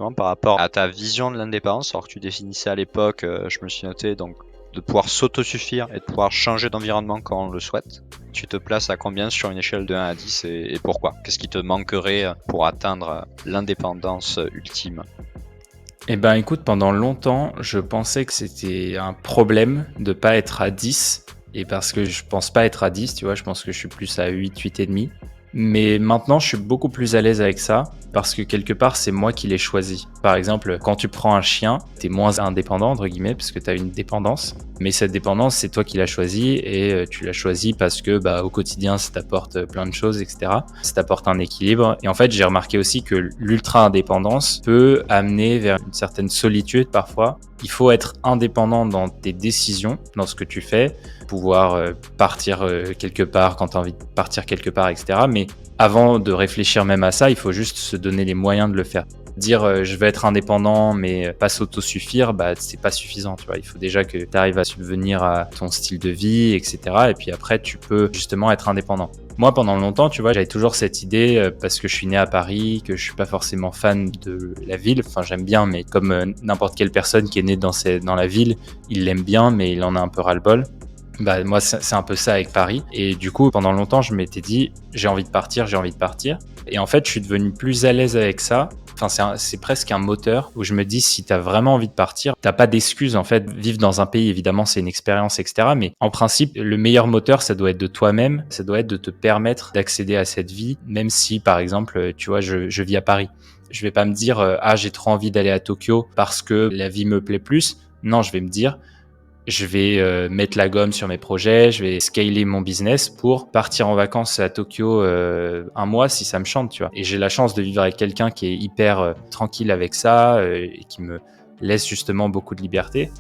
finalement par rapport à ta vision de l'indépendance, alors que tu définissais à l'époque, je me suis noté, donc de pouvoir s'autosuffire et de pouvoir changer d'environnement quand on le souhaite. Tu te places à combien sur une échelle de 1 à 10 et pourquoi? Qu'est-ce qui te manquerait pour atteindre l'indépendance ultime? Eh ben écoute, pendant longtemps, je pensais que c'était un problème de pas être à 10 et parce que je pense pas être à 10, tu vois? Je pense que je suis plus à 8,5. Mais maintenant, je suis beaucoup plus à l'aise avec ça parce que quelque part, c'est moi qui l'ai choisi. Par exemple, quand tu prends un chien, tu es moins indépendant, entre guillemets, parce que tu as une dépendance. Mais cette dépendance, c'est toi qui l'as choisie et tu l'as choisie parce que au quotidien, ça t'apporte plein de choses, etc. Ça t'apporte un équilibre. Et en fait, j'ai remarqué aussi que l'ultra-indépendance peut amener vers une certaine solitude parfois. Il faut être indépendant dans tes décisions, dans ce que tu fais, pouvoir partir quelque part quand tu as envie de partir quelque part, etc. Mais avant de réfléchir même à ça, il faut juste se donner les moyens de le faire. Dire je vais être indépendant mais pas s'autosuffire, c'est pas suffisant, tu vois. Il faut déjà que tu arrives à subvenir à ton style de vie, etc. Et puis après, tu peux justement être indépendant. Moi, pendant longtemps, tu vois, j'avais toujours cette idée parce que je suis né à Paris, que je suis pas forcément fan de la ville. Enfin, j'aime bien, mais comme n'importe quelle personne qui est née dans la ville, il l'aime bien, mais il en a un peu ras-le-bol. Moi, c'est un peu ça avec Paris. Et du coup, pendant longtemps, je m'étais dit, j'ai envie de partir, j'ai envie de partir. Et en fait, je suis devenu plus à l'aise avec ça. Enfin, c'est presque un moteur où je me dis, si t'as vraiment envie de partir, t'as pas d'excuse, en fait. Vivre dans un pays, évidemment, c'est une expérience, etc. Mais en principe, le meilleur moteur, ça doit être de toi-même. Ça doit être de te permettre d'accéder à cette vie, même si, par exemple, tu vois, je vis à Paris. Je vais pas me dire, j'ai trop envie d'aller à Tokyo parce que la vie me plaît plus. Non, je vais me dire, je vais mettre la gomme sur mes projets, je vais scaler mon business pour partir en vacances à Tokyo un mois si ça me chante, tu vois. Et j'ai la chance de vivre avec quelqu'un qui est hyper tranquille avec ça et qui me laisse justement beaucoup de liberté.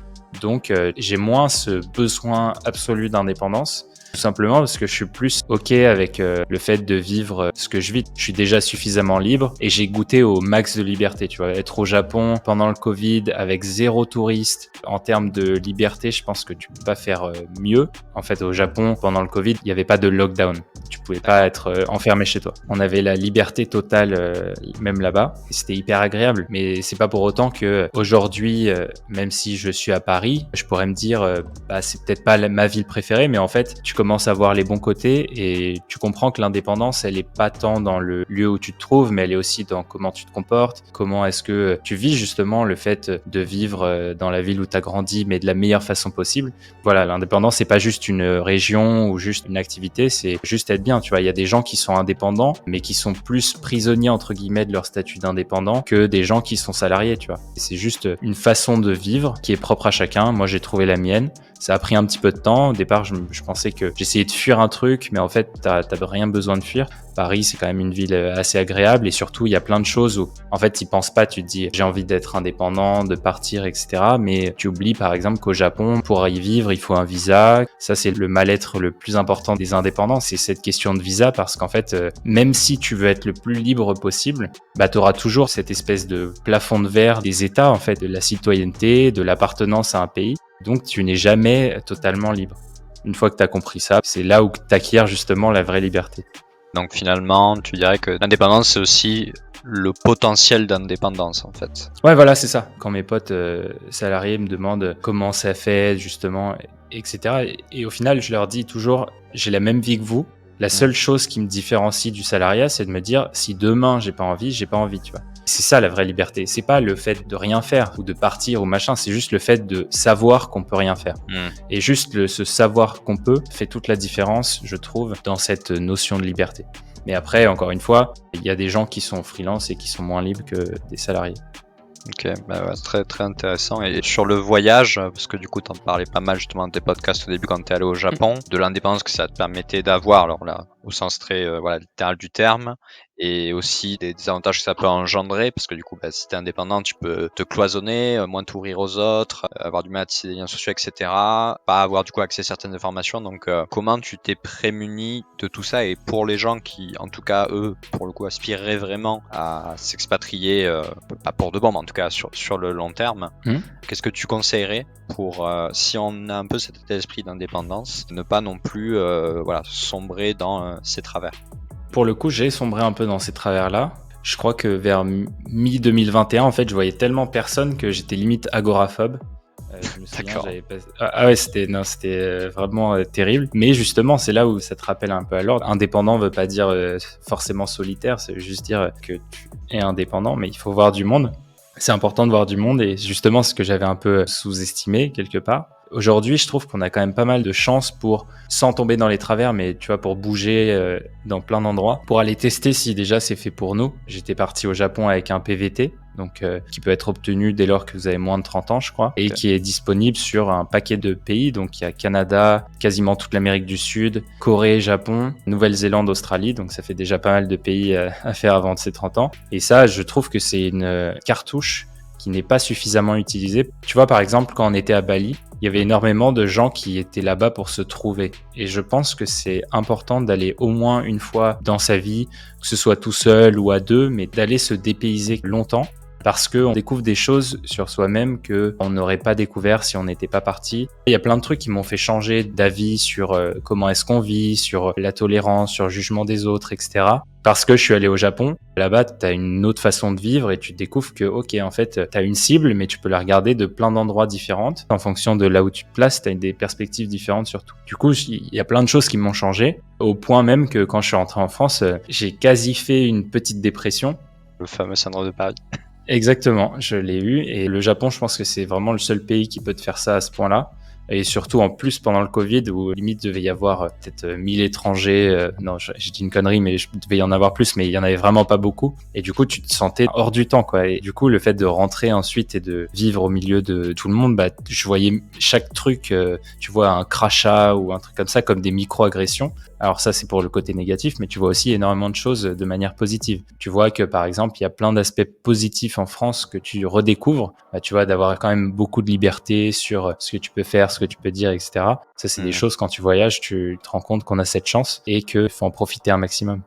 Donc j'ai moins ce besoin absolu d'indépendance. Tout simplement parce que je suis plus OK avec le fait de vivre ce que je vis. Je suis déjà suffisamment libre et j'ai goûté au max de liberté, tu vois. Être au Japon pendant le Covid avec 0 touriste, en termes de liberté, je pense que tu peux pas faire mieux. En fait, au Japon, pendant le Covid, il n'y avait pas de lockdown. Tu pouvais pas être enfermé chez toi. On avait la liberté totale même là-bas et c'était hyper agréable. Mais c'est pas pour autant que aujourd'hui, même si je suis à Paris, je pourrais me dire c'est peut-être pas ma ville préférée, mais en fait, tu commences à voir les bons côtés et tu comprends que l'indépendance, elle est pas tant dans le lieu où tu te trouves, mais elle est aussi dans comment tu te comportes, comment est-ce que tu vis justement le fait de vivre dans la ville où tu as grandi, mais de la meilleure façon possible. Voilà, l'indépendance, c'est pas juste une région ou juste une activité, c'est juste être bien, tu vois. Il y a des gens qui sont indépendants, mais qui sont plus prisonniers, entre guillemets, de leur statut d'indépendant que des gens qui sont salariés, tu vois. Et c'est juste une façon de vivre qui est propre à chacun. Moi, j'ai trouvé la mienne. Ça a pris un petit peu de temps. Au départ, je pensais que j'essayais de fuir un truc, mais en fait, t'as rien besoin de fuir. Paris, c'est quand même une ville assez agréable et surtout, il y a plein de choses où, en fait, t'y penses pas. Tu te dis, j'ai envie d'être indépendant, de partir, etc. Mais tu oublies, par exemple, qu'au Japon, pour y vivre, il faut un visa. Ça, c'est le mal-être le plus important des indépendants. C'est cette question de visa parce qu'en fait, même si tu veux être le plus libre possible, t'auras toujours cette espèce de plafond de verre des États, en fait, de la citoyenneté, de l'appartenance à un pays. Donc, tu n'es jamais totalement libre. Une fois que tu as compris ça, c'est là où tu acquiers justement la vraie liberté. Donc finalement, tu dirais que l'indépendance, c'est aussi le potentiel d'indépendance, en fait. Ouais, voilà, c'est ça. Quand mes potes salariés me demandent comment ça fait, justement, etc. Et au final, je leur dis toujours, j'ai la même vie que vous. La seule chose qui me différencie du salariat, c'est de me dire, si demain j'ai pas envie, tu vois. C'est ça la vraie liberté. C'est pas le fait de rien faire ou de partir ou machin, c'est juste le fait de savoir qu'on peut rien faire. Et juste ce savoir qu'on peut fait toute la différence, je trouve, dans cette notion de liberté. Mais après, encore une fois, il y a des gens qui sont freelance et qui sont moins libres que des salariés. Ok, ouais, très très intéressant. Et sur le voyage, parce que du coup tu en parlais pas mal justement dans tes podcasts au début quand tu es allé au Japon, de l'indépendance que ça te permettait d'avoir, alors là, au sens très littéral du terme, et aussi des avantages que ça peut engendrer, parce que du coup si tu es indépendant, tu peux te cloisonner, moins t'ouvrir aux autres, avoir du mal à tisser des liens sociaux, etc. Pas avoir du coup accès à certaines informations. Donc comment tu t'es prémuni de tout ça, et pour les gens qui, en tout cas eux, pour le coup, aspireraient vraiment à s'expatrier, pas pour de bon, mais en tout cas sur le long terme, qu'est-ce que tu conseillerais pour, si on a un peu cet état d'esprit d'indépendance, ne pas non plus sombrer dans ces travers? Pour le coup, j'ai sombré un peu dans ces travers-là. Je crois que vers mi-2021, en fait, je voyais tellement personne que j'étais limite agoraphobe. Je me souviens, D'accord. j'avais pas... ouais, c'était vraiment terrible. Mais justement, c'est là où ça te rappelle un peu à l'ordre. Indépendant veut pas dire forcément solitaire, ça veut juste dire que tu es indépendant, mais il faut voir du monde. C'est important de voir du monde et justement, ce que j'avais un peu sous-estimé quelque part. Aujourd'hui, je trouve qu'on a quand même pas mal de chance pour, sans tomber dans les travers, mais tu vois, pour bouger dans plein d'endroits, pour aller tester si déjà c'est fait pour nous. J'étais parti au Japon avec un PVT, donc qui peut être obtenu dès lors que vous avez moins de 30 ans, je crois, et qui est disponible sur un paquet de pays. Donc il y a Canada, quasiment toute l'Amérique du Sud, Corée, Japon, Nouvelle-Zélande, Australie. Donc ça fait déjà pas mal de pays à faire avant de ces 30 ans. Et ça, je trouve que c'est une cartouche qui n'est pas suffisamment utilisée. Tu vois, par exemple, quand on était à Bali, il y avait énormément de gens qui étaient là-bas pour se trouver. Et je pense que c'est important d'aller au moins une fois dans sa vie, que ce soit tout seul ou à deux, mais d'aller se dépayser longtemps. Parce qu'on découvre des choses sur soi-même qu'on n'aurait pas découvert si on n'était pas parti. Il y a plein de trucs qui m'ont fait changer d'avis sur comment est-ce qu'on vit, sur la tolérance, sur le jugement des autres, etc. Parce que je suis allé au Japon. Là-bas, tu as une autre façon de vivre et tu découvres que, ok, en fait, tu as une cible, mais tu peux la regarder de plein d'endroits différents. En fonction de là où tu te places, tu as des perspectives différentes surtout. Du coup, il y a plein de choses qui m'ont changé, au point même que quand je suis rentré en France, j'ai quasi fait une petite dépression. Le fameux syndrome de Paris. Exactement, je l'ai eu. Et le Japon, je pense que c'est vraiment le seul pays qui peut te faire ça à ce point-là. Et surtout en plus pendant le Covid où limite devait y avoir peut-être 1000 étrangers. Non, j'ai dit une connerie, mais il devait y en avoir plus, mais il y en avait vraiment pas beaucoup. Et du coup, tu te sentais hors du temps, quoi. Et du coup, le fait de rentrer ensuite et de vivre au milieu de tout le monde, bah, je voyais chaque truc, tu vois, un crachat ou un truc comme ça, comme des micro-agressions. Alors ça, c'est pour le côté négatif, mais tu vois aussi énormément de choses de manière positive. Tu vois que, par exemple, il y a plein d'aspects positifs en France que tu redécouvres. Bah, tu vois, d'avoir quand même beaucoup de liberté sur ce que tu peux faire, ce que tu peux dire, etc. Ça, c'est des choses, quand tu voyages, tu te rends compte qu'on a cette chance et qu'il faut en profiter un maximum.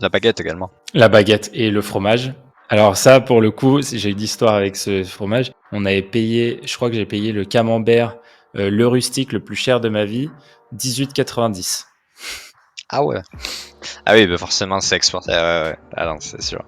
La baguette également. La baguette et le fromage. Alors ça, pour le coup, j'ai eu d'histoire avec ce fromage. On avait payé, je crois que j'ai payé le camembert, le rustique le plus cher de ma vie, 18,90. Ah ouais. Ah oui, bah forcément c'est exporté. Ouais. Ah non, c'est sûr.